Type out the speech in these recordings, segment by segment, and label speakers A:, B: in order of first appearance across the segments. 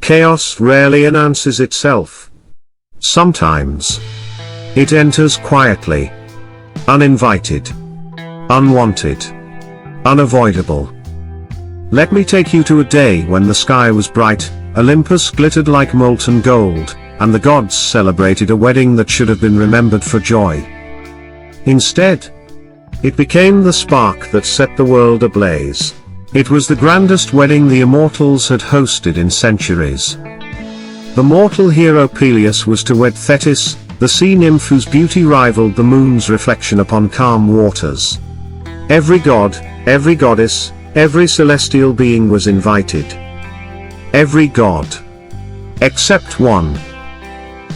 A: Chaos rarely announces itself. Sometimes it enters quietly, uninvited, unwanted, unavoidable. Let me take you to a day when the sky was bright, Olympus glittered like molten gold, and the gods celebrated a wedding that should have been remembered for joy. Instead, it became the spark that set the world ablaze. It was the grandest wedding the immortals had hosted in centuries. The mortal hero Peleus was to wed Thetis, the sea nymph whose beauty rivaled the moon's reflection upon calm waters. Every god, every goddess, every celestial being was invited. Every god. Except one.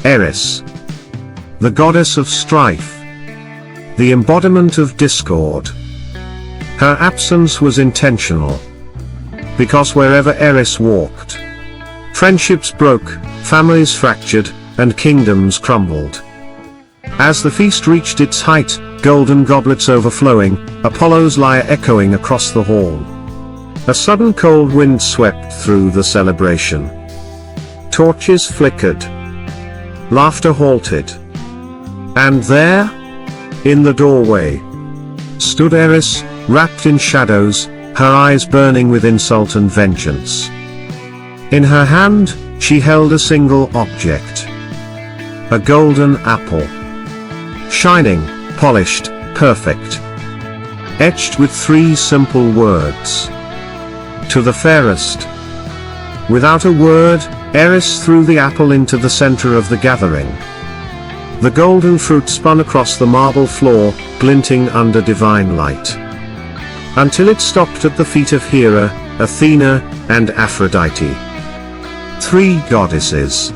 A: Eris. The goddess of strife. The embodiment of discord. Her absence was intentional. Because wherever Eris walked, friendships broke, families fractured, and kingdoms crumbled. As the feast reached its height, golden goblets overflowing, Apollo's lyre echoing across the hall. A sudden cold wind swept through the celebration. Torches flickered. Laughter halted. And there, in the doorway, stood Eris, wrapped in shadows, her eyes burning with insult and vengeance. In her hand, she held a single object. A golden apple. Shining, polished, perfect. Etched with 3 simple words. To the fairest. Without a word, Eris threw the apple into the center of the gathering. The golden fruit spun across the marble floor, glinting under divine light. Until it stopped at the feet of Hera, Athena, and Aphrodite. 3 goddesses.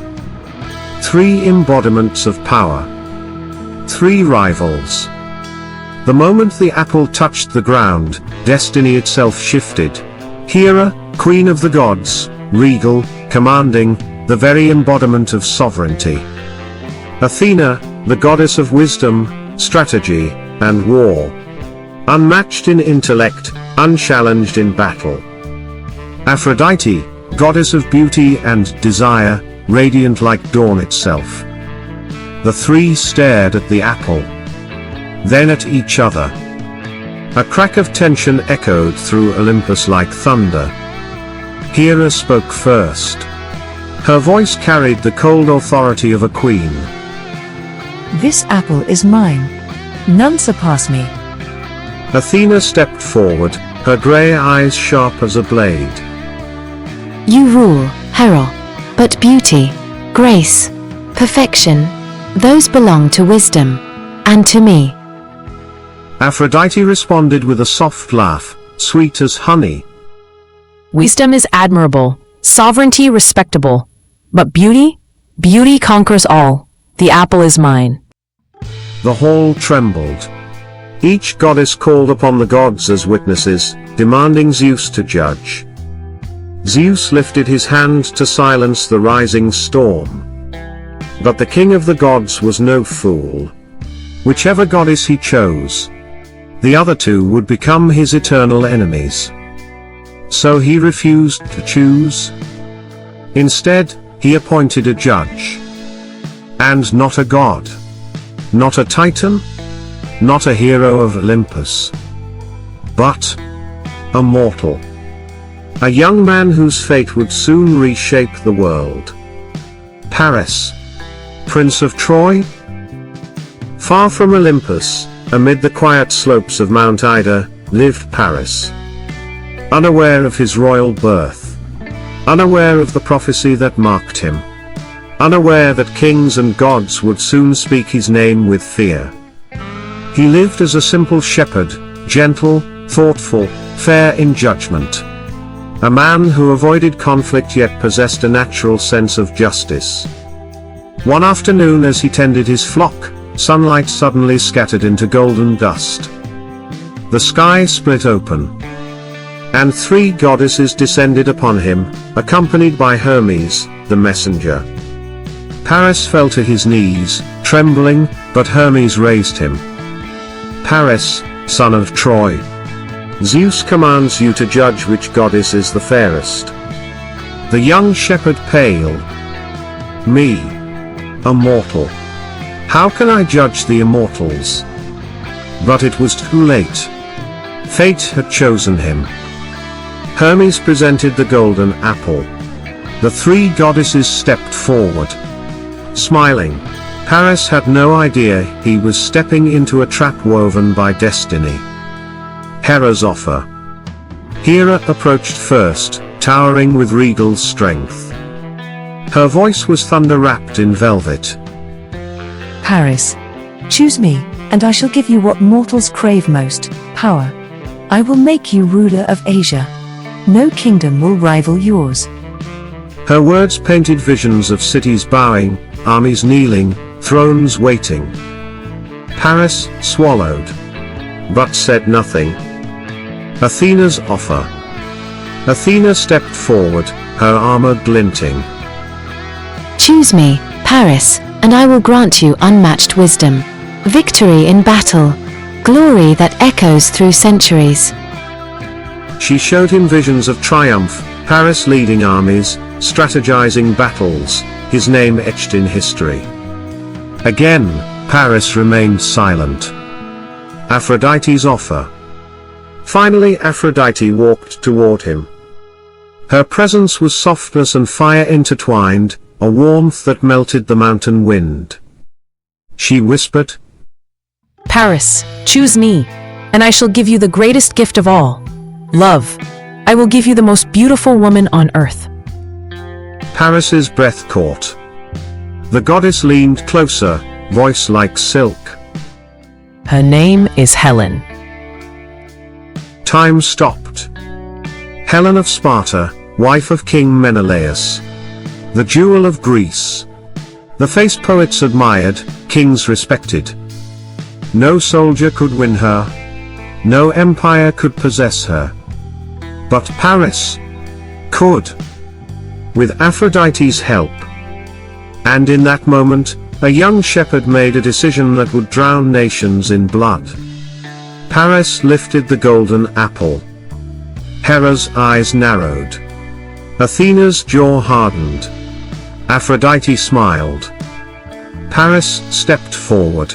A: 3 embodiments of power. 3 rivals. The moment the apple touched the ground, destiny itself shifted. Hera, queen of the gods, regal, commanding, the very embodiment of sovereignty. Athena, the goddess of wisdom, strategy, and war. Unmatched in intellect, unchallenged in battle. Aphrodite, goddess of beauty and desire, radiant like dawn itself. The 3 stared at the apple. Then at each other. A crack of tension echoed through Olympus like thunder. Hera spoke first. Her voice carried the cold authority of a queen.
B: This apple is mine. None surpass me.
A: Athena stepped forward, her grey eyes sharp as a blade.
C: You rule, Hera, but beauty, grace, perfection, those belong to wisdom, and to me.
A: Aphrodite responded with a soft laugh, sweet as honey.
D: Wisdom is admirable, sovereignty respectable, but beauty? Beauty conquers all. The apple is mine.
A: The hall trembled. Each goddess called upon the gods as witnesses, demanding Zeus to judge. Zeus lifted his hand to silence the rising storm. But the king of the gods was no fool. Whichever goddess he chose, the other 2 would become his eternal enemies. So he refused to choose. Instead, he appointed a judge. And not a god. Not a titan. Not a hero of Olympus. But a mortal. A young man whose fate would soon reshape the world. Paris, Prince of Troy? Far from Olympus, amid the quiet slopes of Mount Ida, lived Paris. Unaware of his royal birth. Unaware of the prophecy that marked him. Unaware that kings and gods would soon speak his name with fear. He lived as a simple shepherd, gentle, thoughtful, fair in judgment. A man who avoided conflict yet possessed a natural sense of justice. One afternoon as he tended his flock, sunlight suddenly scattered into golden dust. The sky split open. And 3 goddesses descended upon him, accompanied by Hermes, the messenger. Paris fell to his knees, trembling, but Hermes raised him. Paris, son of Troy. Zeus commands you to judge which goddess is the fairest. The young shepherd pale. Me, a mortal. How can I judge the immortals? But it was too late. Fate had chosen him. Hermes presented the golden apple. The three goddesses stepped forward. Smiling, Paris had no idea he was stepping into a trap woven by destiny. Hera's offer. Hera approached first, towering with regal strength. Her voice was thunder wrapped in velvet.
B: Paris, choose me, and I shall give you what mortals crave most, power. I will make you ruler of Asia. No kingdom will rival yours.
A: Her words painted visions of cities bowing, armies kneeling, thrones waiting. Paris swallowed, but said nothing. Athena's offer. Athena stepped forward, her armor glinting.
C: Choose me, Paris, and I will grant you unmatched wisdom, victory in battle, glory that echoes through centuries.
A: She showed him visions of triumph, Paris leading armies, strategizing battles, his name etched in history. Again, Paris remained silent. Aphrodite's offer. Finally Aphrodite walked toward him. Her presence was softness and fire intertwined, a warmth that melted the mountain wind. She whispered,
D: Paris, choose me, and I shall give you the greatest gift of all, love. I will give you the most beautiful woman on earth.
A: Paris's breath caught. The goddess leaned closer, voice like silk.
D: Her name is Helen.
A: Time stopped. Helen of Sparta, wife of King Menelaus. The jewel of Greece. The face poets admired, kings respected. No soldier could win her. No empire could possess her. But Paris could. With Aphrodite's help. And in that moment, a young shepherd made a decision that would drown nations in blood. Paris lifted the golden apple. Hera's eyes narrowed. Athena's jaw hardened. Aphrodite smiled. Paris stepped forward.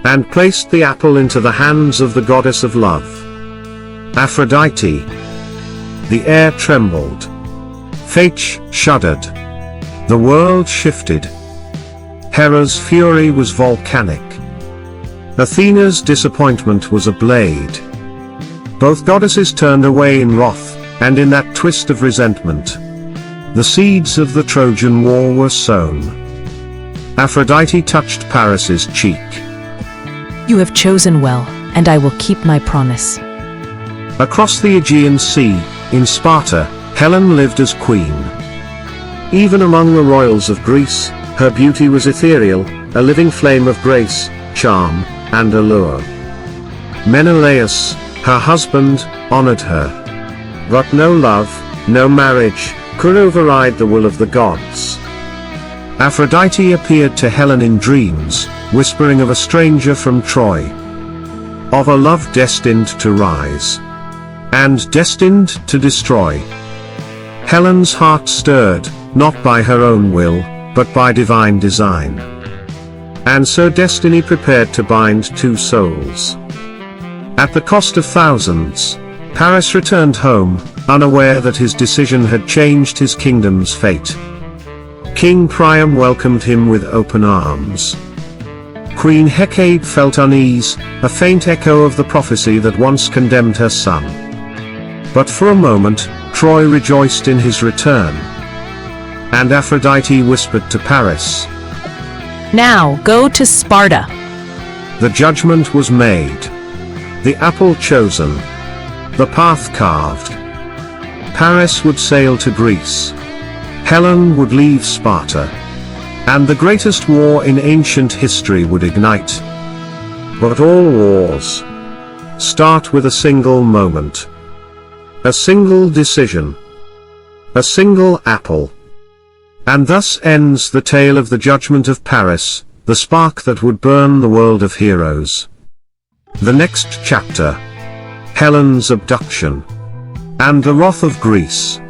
A: And placed the apple into the hands of the goddess of love. Aphrodite. The air trembled. Fate shuddered. The world shifted. Hera's fury was volcanic. Athena's disappointment was a blade. Both goddesses turned away in wrath, and in that twist of resentment, the seeds of the Trojan War were sown. Aphrodite touched Paris's cheek.
D: You have chosen well, and I will keep my promise.
A: Across the Aegean Sea, in Sparta, Helen lived as queen. Even among the royals of Greece, her beauty was ethereal, a living flame of grace, charm, and allure. Menelaus, her husband, honored her. But no love, no marriage, could override the will of the gods. Aphrodite appeared to Helen in dreams, whispering of a stranger from Troy. Of a love destined to rise. And destined to destroy. Helen's heart stirred, not by her own will, but by divine design. And so destiny prepared to bind two souls. At the cost of thousands, Paris returned home, unaware that his decision had changed his kingdom's fate. King Priam welcomed him with open arms. Queen Hecate felt unease, a faint echo of the prophecy that once condemned her son. But for a moment, Troy rejoiced in his return. And Aphrodite whispered to Paris.
D: Now, go to Sparta.
A: The judgment was made. The apple chosen. The path carved. Paris would sail to Greece. Helen would leave Sparta. And the greatest war in ancient history would ignite. But all wars start with a single moment. A single decision. A single apple. And thus ends the tale of the judgment of Paris, the spark that would burn the world of heroes. The next chapter. Helen's abduction. And the wrath of Greece.